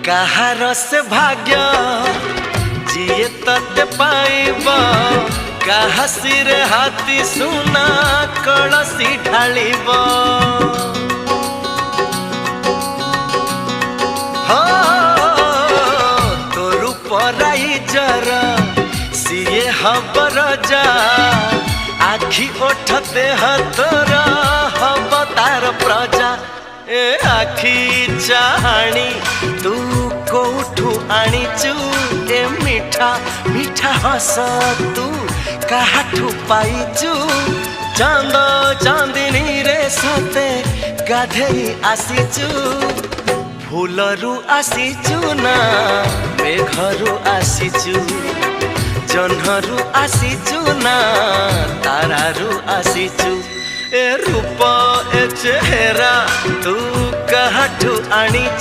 कहार से भाग्य जिए तते पाइब कहा सिरे हाथी सुना कलसी ढालिब तोर पराई जर सिए हबर जा आखि ओठ देह तोर हब तार प्रजा ए आखि चाहाणी तू कोठू आनीचु ए मीठा मीठा हस तू काहाठू पाइचु चांद चांदिनी रे सते गाधेई आसीचु फूलरू आसीचु ना मेघरू आसीचु जह्नरू आसीचु ना तारारू आसीचु ए रूप ए चेहरा तू काहाठू आनीचु।